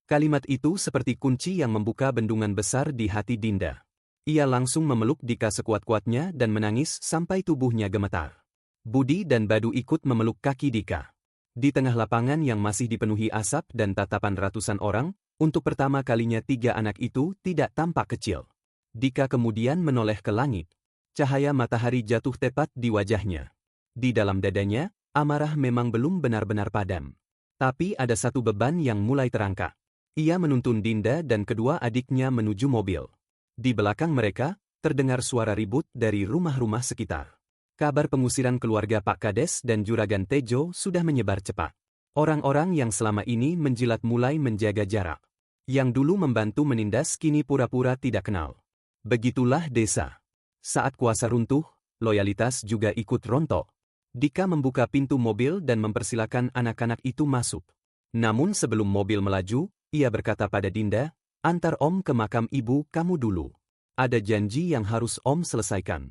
Speaker 3: Kalimat itu seperti kunci yang membuka bendungan besar di hati Dinda. Ia langsung memeluk Dika sekuat-kuatnya dan menangis sampai tubuhnya gemetar. Budi dan Badu ikut memeluk kaki Dika. Di tengah lapangan yang masih dipenuhi asap dan tatapan ratusan orang, untuk pertama kalinya 3 anak itu tidak tampak kecil. Dika kemudian menoleh ke langit. Cahaya matahari jatuh tepat di wajahnya. Di dalam dadanya, amarah memang belum benar-benar padam. Tapi ada satu beban yang mulai terangkat. Ia menuntun Dinda dan kedua adiknya menuju mobil. Di belakang mereka, terdengar suara ribut dari rumah-rumah sekitar. Kabar pengusiran keluarga Pak Kades dan Juragan Tejo sudah menyebar cepat. Orang-orang yang selama ini menjilat mulai menjaga jarak. Yang dulu membantu menindas kini pura-pura tidak kenal. Begitulah desa. Saat kuasa runtuh, loyalitas juga ikut rontok. Dika membuka pintu mobil dan mempersilakan anak-anak itu masuk. Namun sebelum mobil melaju, ia berkata pada Dinda, "Antar Om ke makam ibu kamu dulu. Ada janji yang harus Om selesaikan."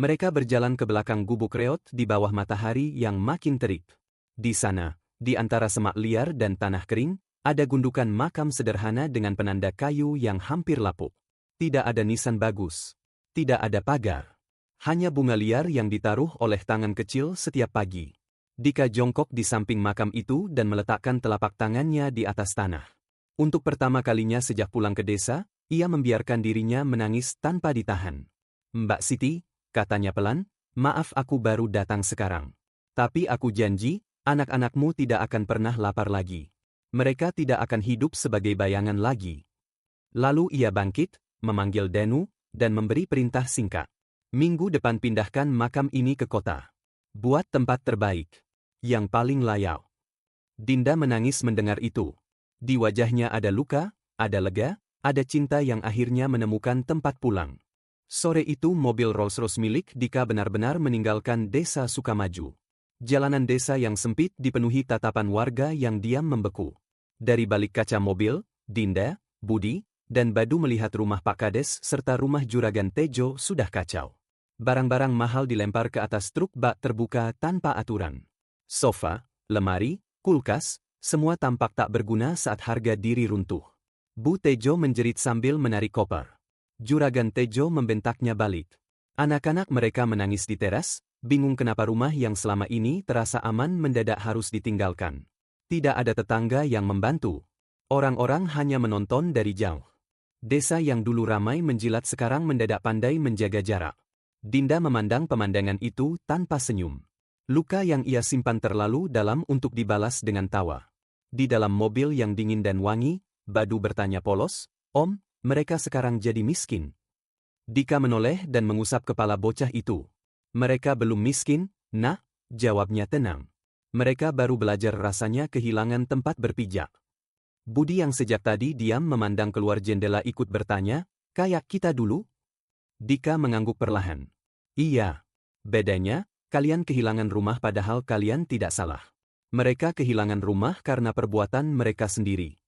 Speaker 3: Mereka berjalan ke belakang gubuk reot di bawah matahari yang makin terik. Di sana, di antara semak liar dan tanah kering, ada gundukan makam sederhana dengan penanda kayu yang hampir lapuk. Tidak ada nisan bagus. Tidak ada pagar. Hanya bunga liar yang ditaruh oleh tangan kecil setiap pagi. Dika jongkok di samping makam itu dan meletakkan telapak tangannya di atas tanah. Untuk pertama kalinya sejak pulang ke desa, ia membiarkan dirinya menangis tanpa ditahan. "Mbak Siti," katanya pelan, "maaf aku baru datang sekarang. Tapi aku janji, anak-anakmu tidak akan pernah lapar lagi. Mereka tidak akan hidup sebagai bayangan lagi." Lalu ia bangkit, memanggil Danu, dan memberi perintah singkat. "Minggu depan pindahkan makam ini ke kota. Buat tempat terbaik. Yang paling layak." Dinda menangis mendengar itu. Di wajahnya ada luka, ada lega, ada cinta yang akhirnya menemukan tempat pulang. Sore itu mobil Rolls-Royce milik Dika benar-benar meninggalkan desa Sukamaju. Jalanan desa yang sempit dipenuhi tatapan warga yang diam membeku. Dari balik kaca mobil, Dinda, Budi, dan Badu melihat rumah Pak Kades serta rumah Juragan Tejo sudah kacau. Barang-barang mahal dilempar ke atas truk bak terbuka tanpa aturan. Sofa, lemari, kulkas, semua tampak tak berguna saat harga diri runtuh. Bu Tejo menjerit sambil menarik koper. Juragan Tejo membentaknya balik. Anak-anak mereka menangis di teras, bingung kenapa rumah yang selama ini terasa aman mendadak harus ditinggalkan. Tidak ada tetangga yang membantu. Orang-orang hanya menonton dari jauh. Desa yang dulu ramai menjilat sekarang mendadak pandai menjaga jarak. Dinda memandang pemandangan itu tanpa senyum. Luka yang ia simpan terlalu dalam untuk dibalas dengan tawa. Di dalam mobil yang dingin dan wangi, Badu bertanya polos, "Om, mereka sekarang jadi miskin?" Dika menoleh dan mengusap kepala bocah itu. "Mereka belum miskin, Nak," jawabnya tenang. "Mereka baru belajar rasanya kehilangan tempat berpijak." Budi yang sejak tadi diam memandang keluar jendela ikut bertanya, "Kayak kita dulu?" Dika mengangguk perlahan. "Iya. Bedanya, kalian kehilangan rumah padahal kalian tidak salah. Mereka kehilangan rumah karena perbuatan mereka sendiri."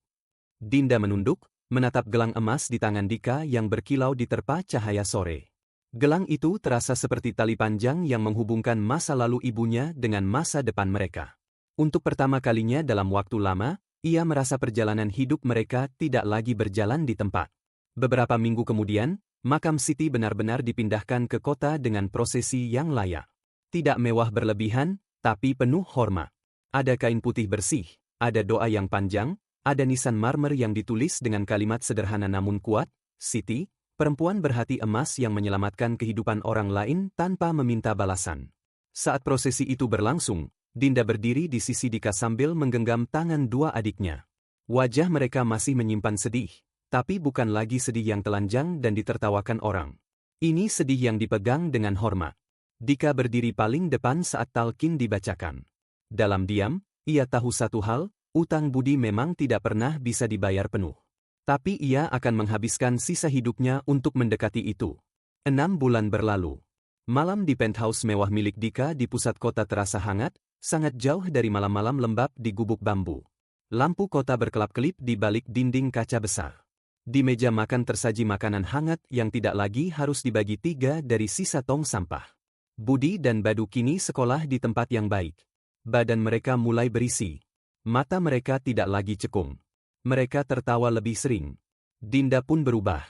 Speaker 3: Dinda menunduk, menatap gelang emas di tangan Dika yang berkilau diterpa cahaya sore. Gelang itu terasa seperti tali panjang yang menghubungkan masa lalu ibunya dengan masa depan mereka. Untuk pertama kalinya dalam waktu lama, ia merasa perjalanan hidup mereka tidak lagi berjalan di tempat. Beberapa minggu kemudian, makam Siti benar-benar dipindahkan ke kota dengan prosesi yang layak. Tidak mewah berlebihan, tapi penuh hormat. Ada kain putih bersih, ada doa yang panjang, ada nisan marmer yang ditulis dengan kalimat sederhana namun kuat, Siti, perempuan berhati emas yang menyelamatkan kehidupan orang lain tanpa meminta balasan. Saat prosesi itu berlangsung, Dinda berdiri di sisi Dika sambil menggenggam tangan dua adiknya. Wajah mereka masih menyimpan sedih, tapi bukan lagi sedih yang telanjang dan ditertawakan orang. Ini sedih yang dipegang dengan hormat. Dika berdiri paling depan saat talqin dibacakan. Dalam diam, ia tahu satu hal, utang budi memang tidak pernah bisa dibayar penuh. Tapi ia akan menghabiskan sisa hidupnya untuk mendekati itu. 6 bulan berlalu. Malam di penthouse mewah milik Dika di pusat kota terasa hangat, sangat jauh dari malam-malam lembab di gubuk bambu. Lampu kota berkelap-kelip di balik dinding kaca besar. Di meja makan tersaji makanan hangat yang tidak lagi harus dibagi 3 dari sisa tong sampah. Budi dan Badu kini sekolah di tempat yang baik. Badan mereka mulai berisi. Mata mereka tidak lagi cekung. Mereka tertawa lebih sering. Dinda pun berubah.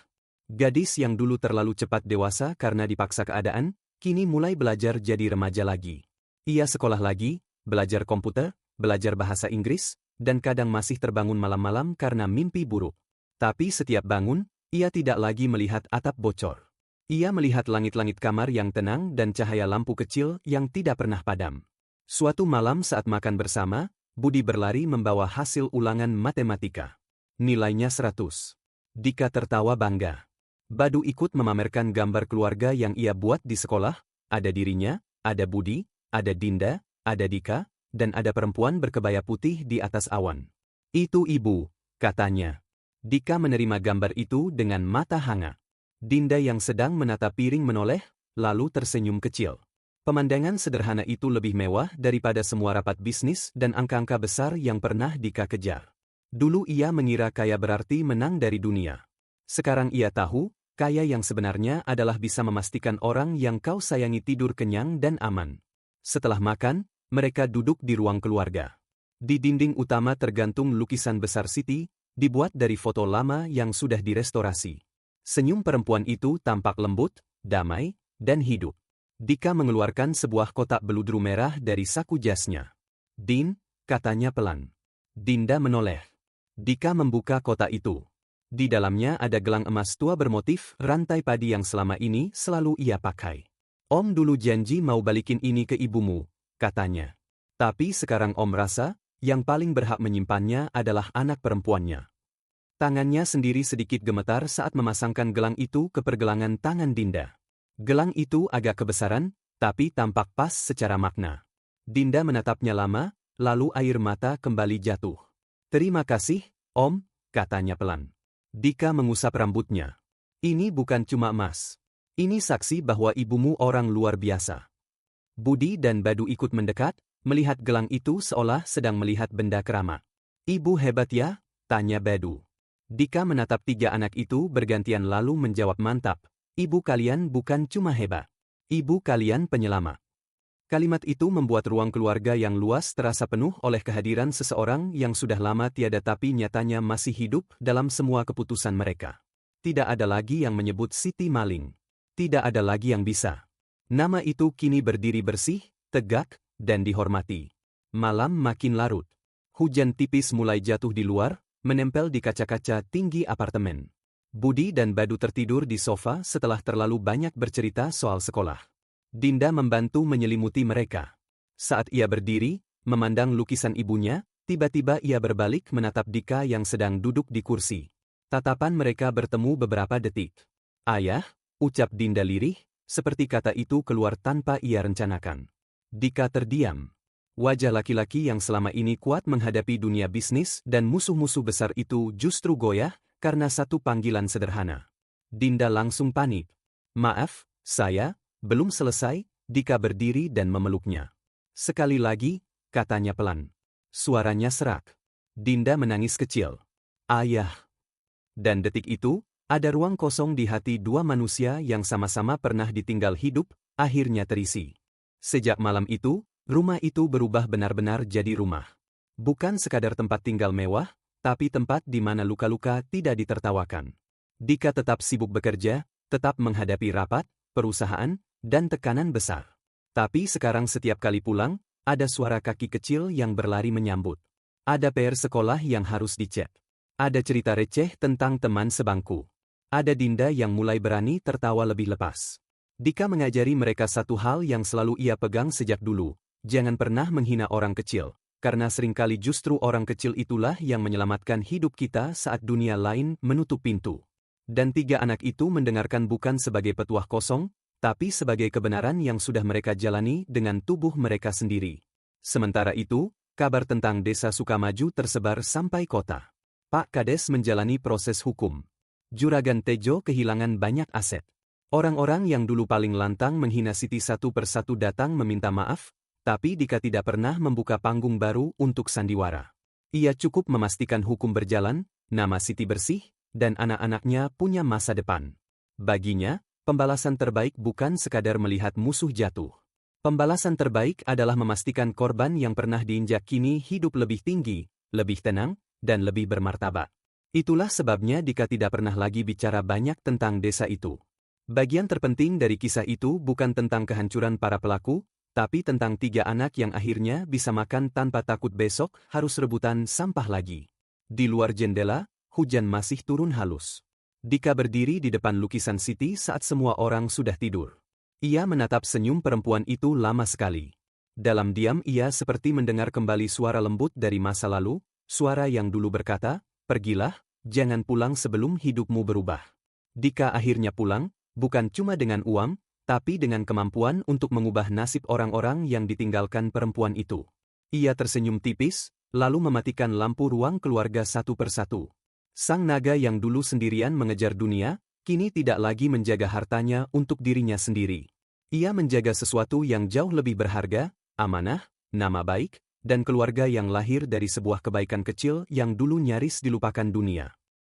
Speaker 3: Gadis yang dulu terlalu cepat dewasa karena dipaksa keadaan, kini mulai belajar jadi remaja lagi. Ia sekolah lagi, belajar komputer, belajar bahasa Inggris, dan kadang masih terbangun malam-malam karena mimpi buruk. Tapi setiap bangun, ia tidak lagi melihat atap bocor. Ia melihat langit-langit kamar yang tenang dan cahaya lampu kecil yang tidak pernah padam. Suatu malam saat makan bersama, Budi berlari membawa hasil ulangan matematika. Nilainya 100. Dika tertawa bangga. Badu ikut memamerkan gambar keluarga yang ia buat di sekolah, ada dirinya, ada Budi, ada Dinda, ada Dika, dan ada perempuan berkebaya putih di atas awan. Itu ibu, katanya. Dika menerima gambar itu dengan mata hangat. Dinda yang sedang menata piring menoleh, lalu tersenyum kecil. Pemandangan sederhana itu lebih mewah daripada semua rapat bisnis dan angka-angka besar yang pernah Dika kejar. Dulu ia mengira kaya berarti menang dari dunia. Sekarang ia tahu, kaya yang sebenarnya adalah bisa memastikan orang yang kau sayangi tidur kenyang dan aman. Setelah makan, mereka duduk di ruang keluarga. Di dinding utama tergantung lukisan besar Siti, dibuat dari foto lama yang sudah direstorasi. Senyum perempuan itu tampak lembut, damai, dan hidup. Dika mengeluarkan sebuah kotak beludru merah dari saku jasnya. Din, katanya pelan. Dinda menoleh. Dika membuka kotak itu. Di dalamnya ada gelang emas tua bermotif rantai padi yang selama ini selalu ia pakai. Om dulu janji mau balikin ini ke ibumu, katanya. Tapi sekarang Om rasa, yang paling berhak menyimpannya adalah anak perempuannya. Tangannya sendiri sedikit gemetar saat memasangkan gelang itu ke pergelangan tangan Dinda. Gelang itu agak kebesaran, tapi tampak pas secara makna. Dinda menatapnya lama, lalu air mata kembali jatuh. Terima kasih, Om, katanya pelan. Dika mengusap rambutnya. Ini bukan cuma emas. Ini saksi bahwa ibumu orang luar biasa. Budi dan Badu ikut mendekat, melihat gelang itu seolah sedang melihat benda keramat. Ibu hebat ya? Tanya Badu. Dika menatap 3 anak itu bergantian lalu menjawab mantap. Ibu kalian bukan cuma hebat. Ibu kalian penyelamat. Kalimat itu membuat ruang keluarga yang luas terasa penuh oleh kehadiran seseorang yang sudah lama tiada tapi nyatanya masih hidup dalam semua keputusan mereka. Tidak ada lagi yang menyebut Siti maling. Tidak ada lagi yang bisa. Nama itu kini berdiri bersih, tegak, dan dihormati. Malam makin larut. Hujan tipis mulai jatuh di luar, menempel di kaca-kaca tinggi apartemen. Budi dan Badu tertidur di sofa setelah terlalu banyak bercerita soal sekolah. Dinda membantu menyelimuti mereka. Saat ia berdiri, memandang lukisan ibunya, tiba-tiba ia berbalik menatap Dika yang sedang duduk di kursi. Tatapan mereka bertemu beberapa detik. Ayah, ucap Dinda lirih, seperti kata itu keluar tanpa ia rencanakan. Dika terdiam. Wajah laki-laki yang selama ini kuat menghadapi dunia bisnis dan musuh-musuh besar itu justru goyah, karena satu panggilan sederhana. Dinda langsung panik. Maaf, saya, belum selesai, Dika berdiri dan memeluknya. Sekali lagi, katanya pelan. Suaranya serak. Dinda menangis kecil. Ayah. Dan detik itu, Ada ruang kosong di hati dua manusia yang sama-sama pernah ditinggal hidup, akhirnya terisi. Sejak malam itu, rumah itu berubah benar-benar jadi rumah. Bukan sekadar tempat tinggal mewah, tapi tempat di mana luka-luka tidak ditertawakan. Dika tetap sibuk bekerja, tetap menghadapi rapat, perusahaan, dan tekanan besar. Tapi sekarang setiap kali pulang, ada suara kaki kecil yang berlari menyambut. Ada PR sekolah yang harus dicek. Ada cerita receh tentang teman sebangku. Ada Dinda yang mulai berani tertawa lebih lepas. Dika mengajari mereka satu hal yang selalu ia pegang sejak dulu, jangan pernah menghina orang kecil, karena seringkali justru orang kecil itulah yang menyelamatkan hidup kita saat dunia lain menutup pintu. Dan tiga anak itu mendengarkan bukan sebagai petuah kosong, tapi sebagai kebenaran yang sudah mereka jalani dengan tubuh mereka sendiri. Sementara itu, kabar tentang Desa Sukamaju tersebar sampai kota. Pak Kades menjalani proses hukum. Juragan Tejo kehilangan banyak aset. Orang-orang yang dulu paling lantang menghina Siti satu persatu datang meminta maaf, tapi Dika tidak pernah membuka panggung baru untuk sandiwara. Ia cukup memastikan hukum berjalan, nama Siti bersih, dan anak-anaknya punya masa depan. Baginya, pembalasan terbaik bukan sekadar melihat musuh jatuh. Pembalasan terbaik adalah memastikan korban yang pernah diinjak kini hidup lebih tinggi, lebih tenang, dan lebih bermartabat. Itulah sebabnya Dika tidak pernah lagi bicara banyak tentang desa itu. Bagian terpenting dari kisah itu bukan tentang kehancuran para pelaku, tapi tentang tiga anak yang akhirnya bisa makan tanpa takut besok harus rebutan sampah lagi. Di luar jendela, hujan masih turun halus. Dika berdiri di depan lukisan Siti saat semua orang sudah tidur. Ia menatap senyum perempuan itu lama sekali. Dalam diam ia seperti mendengar kembali suara lembut dari masa lalu, suara yang dulu berkata, "Pergilah, jangan pulang sebelum hidupmu berubah." Dika akhirnya pulang, bukan cuma dengan uang, tapi dengan kemampuan untuk mengubah nasib orang-orang yang ditinggalkan perempuan itu. Ia tersenyum tipis, lalu mematikan lampu ruang keluarga satu persatu. Sang naga yang dulu sendirian mengejar dunia, kini tidak lagi menjaga hartanya untuk dirinya sendiri. Ia menjaga sesuatu yang jauh lebih berharga, amanah, nama baik, dan keluarga yang lahir dari sebuah kebaikan kecil yang dulu nyaris dilupakan dunia.